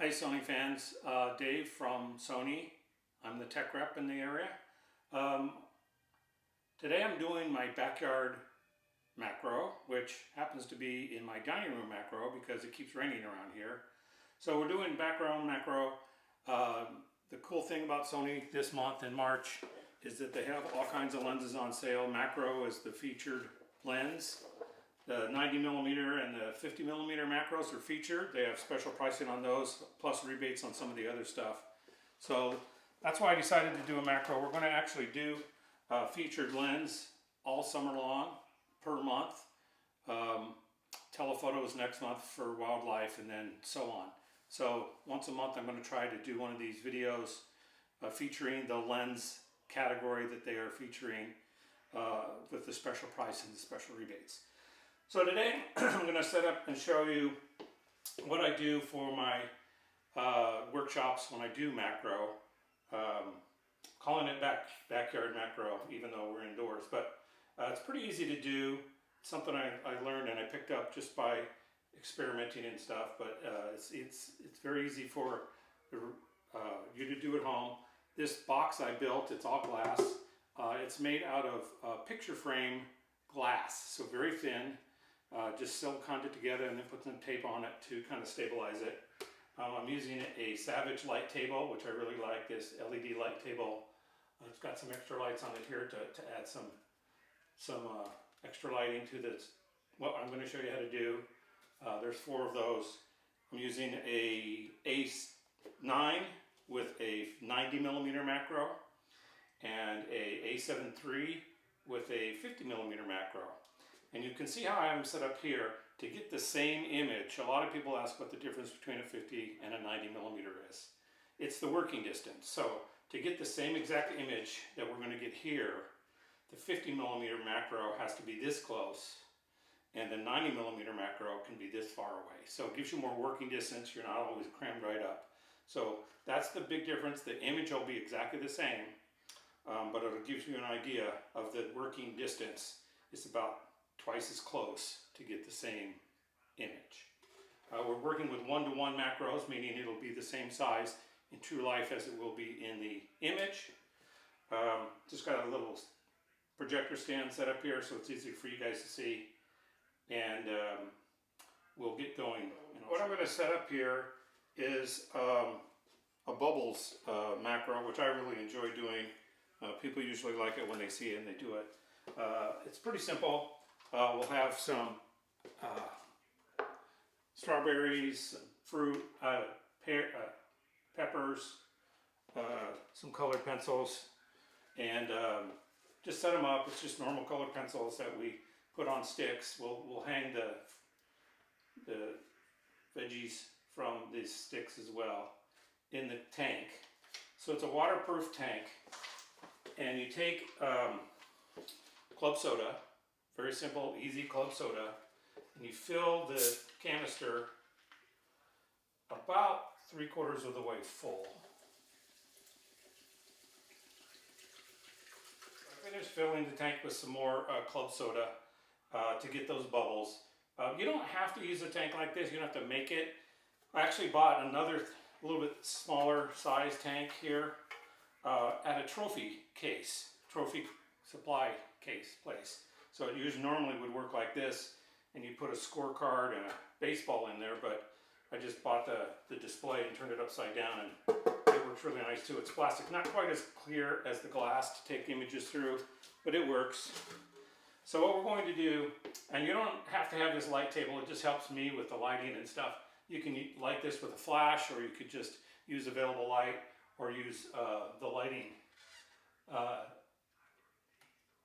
Hi Sony fans, Dave from Sony. I'm the tech rep in the area. Um, Today I'm doing my backyard macro, which happens to be in my dining room macro because it keeps raining around here. So we're doing background macro. The cool thing about Sony this month in March is that they have all kinds of lenses on sale. Macro is the featured lens. The 90mm and the 50mm macros are featured. They have special pricing on those, plus rebates on some of the other stuff. So that's why I decided to do a macro. We're going to actually do a featured lens all summer long, per month. Telephotos next month for wildlife, and then so on. So once a month I'm going to try to do one of these videos featuring the lens category that they are featuring with the special price and the special rebates. So today I'm going to set up and show you what I do for my workshops when I do macro. Calling it backyard macro even though we're indoors, but it's pretty easy to do. It's something I learned and I picked up just by experimenting and stuff, but it's very easy for you to do at home. This box I built, it's all glass. It's made out of picture frame glass, so very thin. Just siliconed it together and then put some tape on it to kind of stabilize it. I'm using a Savage light table, which I really like. This LED light table. It's got some extra lights on it here to add some extra lighting to this. What I'm going to show you how to do. There's 4 of those. I'm using a A9 with a 90mm macro and a A7 III with a 50mm macro. And you can see how I'm set up here to get the same image. A lot of people ask what the difference between a 50 and a 90mm is. It's the working distance. So to get the same exact image that we're going to get here, the 50mm macro has to be this close, and the 90mm macro can be this far away. So it gives you more working distance. You're not always crammed right up. So that's the big difference. The image will be exactly the same, but it'll give you an idea of the working distance. It's about twice as close to get the same image. We're working with 1-to-1 macros, meaning it'll be the same size in true life as it will be in the image. Just got a little projector stand set up here so it's easy for you guys to see, and we'll get going. What I'm going to set up here is a bubbles macro, which I really enjoy doing. People usually like it when they see it and they do it. It's pretty simple. We'll have some strawberries, some fruit, peppers, some colored pencils, and just set them up. It's just normal colored pencils that we put on sticks. We'll hang the veggies from these sticks as well in the tank. So it's a waterproof tank, and you take club soda. Very simple, easy club soda, and you fill the canister about 3/4 of the way full. I finished filling the tank with some more club soda to get those bubbles. You don't have to use a tank like this. You don't have to make it. I actually bought another little bit smaller size tank here at a trophy supply case place. So it usually normally would work like this, and you put a scorecard and a baseball in there, but I just bought the display and turned it upside down, and it works really nice too. It's plastic, not quite as clear as the glass to take images through, but it works. So what we're going to do, and you don't have to have this light table, it just helps me with the lighting and stuff. You can light this with a flash, or you could just use available light, or use the lighting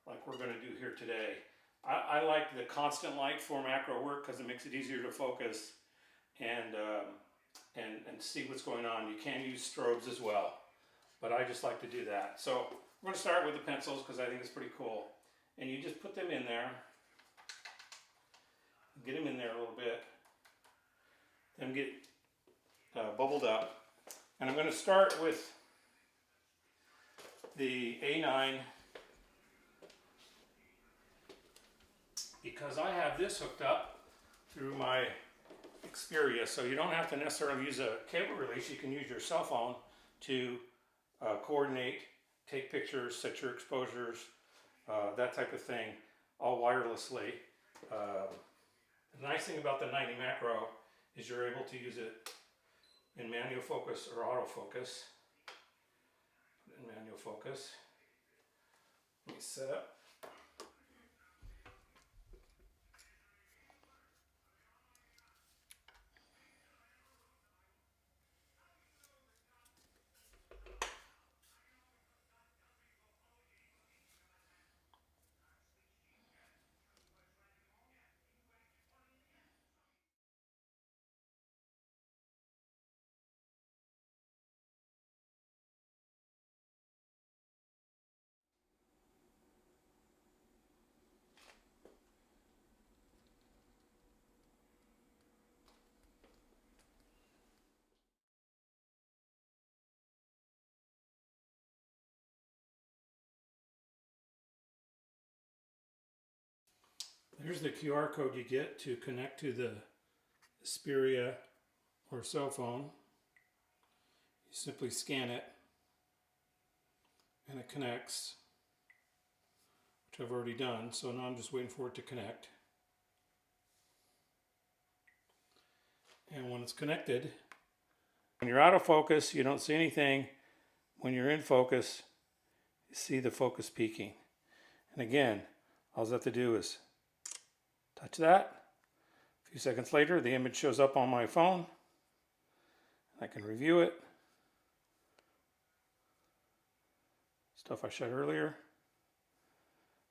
like we're going to do here today. I like the constant light for macro work because it makes it easier to focus and see what's going on. You can use strobes as well, but I just like to do that. So we're going to start with the pencils because I think it's pretty cool. And you just put them in there, get them in there a little bit, then get bubbled up. And I'm going to start with the A9 because I have this hooked up through my Xperia, so you don't have to necessarily use a cable release. You can use your cell phone to coordinate, take pictures, set your exposures, that type of thing, all wirelessly. The nice thing about the 90 macro is you're able to use it in manual focus or autofocus. Put it in manual focus. Let me set up. Here's the QR code you get to connect to the Xperia or cell phone. You simply scan it and it connects, which I've already done, so now I'm just waiting for it to connect. And when it's connected, when you're out of focus, you don't see anything. When you're in focus, you see the focus peaking. And again, all I have to do is touch that. A few seconds later, the image shows up on my phone. I can review it. Stuff I showed earlier.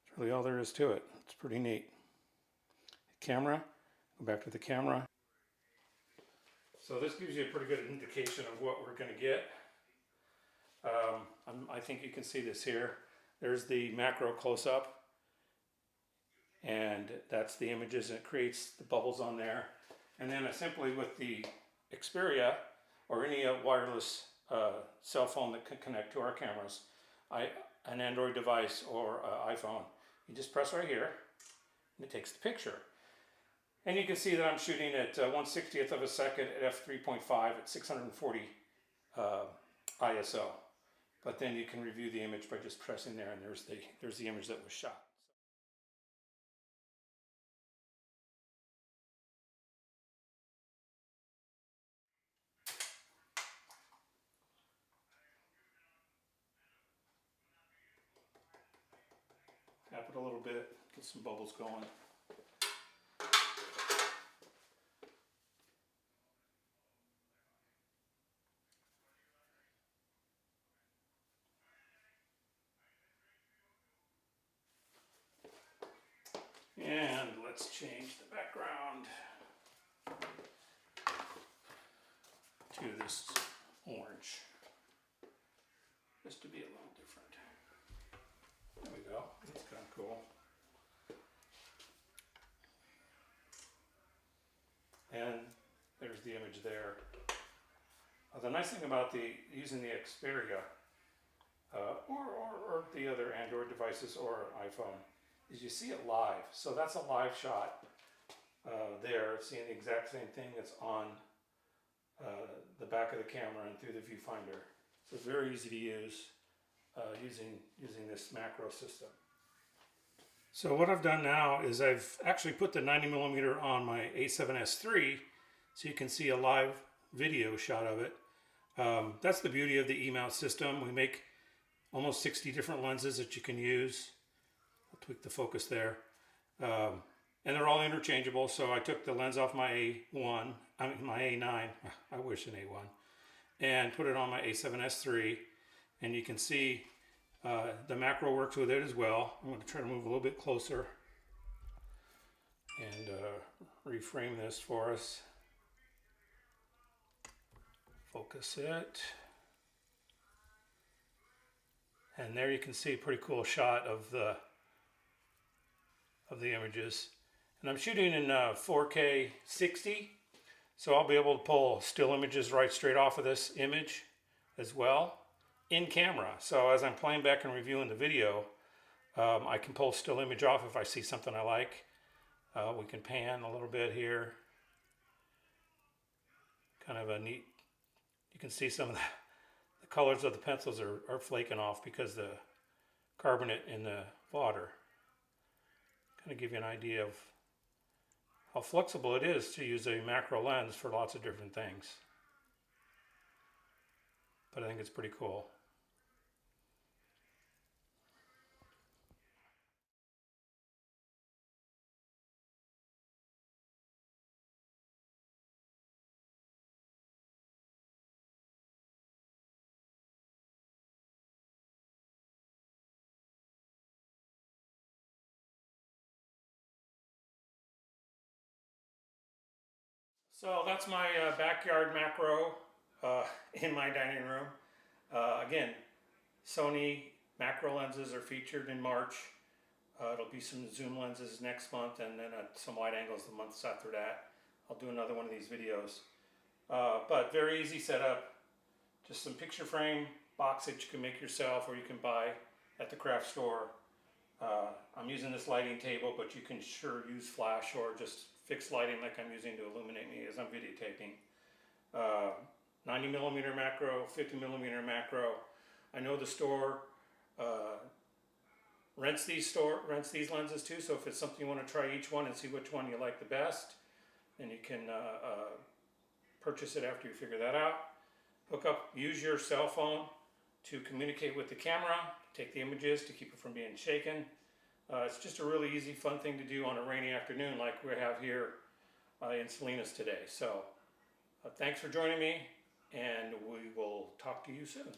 That's really all there is to it. It's pretty neat. Camera, go back to the camera. So this gives you a pretty good indication of what we're going to get. I think you can see this here. There's the macro close-up. And that's the images, and it creates the bubbles on there. And then simply with the Xperia or any wireless cell phone that can connect to our cameras, an Android device or iPhone, you just press right here and it takes the picture. And you can see that I'm shooting at 1/60th of a second at f3.5 at 640 ISO. But then you can review the image by just pressing there, and there's the image that was shot. Tap it a little bit, get some bubbles going. And let's change the background to this orange, just to be a little different. There we go, that's kind of cool. And there's the image there. The nice thing about using the Xperia or the other Android devices or iPhone is you see it live. So that's a live shot there, seeing the exact same thing that's on the back of the camera and through the viewfinder. So it's very easy to use using this macro system. So what I've done now is I've actually put the 90mm on my A7S III so you can see a live video shot of it. That's the beauty of the E-mount system. We make almost 60 different lenses that you can use. I'll tweak the focus there. And they're all interchangeable, so I took the lens off my A1, my A9, I wish an A1, and put it on my A7S III, and you can see the macro works with it as well. I'm going to try to move a little bit closer and reframe this for us. Focus it. And there you can see a pretty cool shot of the images. And I'm shooting in 4K 60, so I'll be able to pull still images right straight off of this image as well in camera. So as I'm playing back and reviewing the video, I can pull still image off if I see something I like. We can pan a little bit here kind of a neat, you can see some of the colors of the pencils are flaking off because the carbonate in the water. Kind of give you an idea of how flexible it is to use a macro lens for lots of different things. But I think it's pretty cool. So that's my backyard macro in my dining room. Again, Sony macro lenses are featured in March. It'll be some zoom lenses next month, and then some wide angles the months after that. I'll do another one of these videos. But very easy setup. Just some picture frame box that you can make yourself or you can buy at the craft store. I'm using this lighting table, but you can sure use flash or just fixed lighting like I'm using to illuminate me as I'm videotaping. 90mm macro, 50mm macro. I know the store rents these lenses too, so if it's something you want to try each one and see which one you like the best, then you can purchase it after you figure that out. Hook up, use your cell phone to communicate with the camera, take the images to keep it from being shaken. It's just a really easy, fun thing to do on a rainy afternoon like we have here in Salinas today. So thanks for joining me, and we will talk to you soon.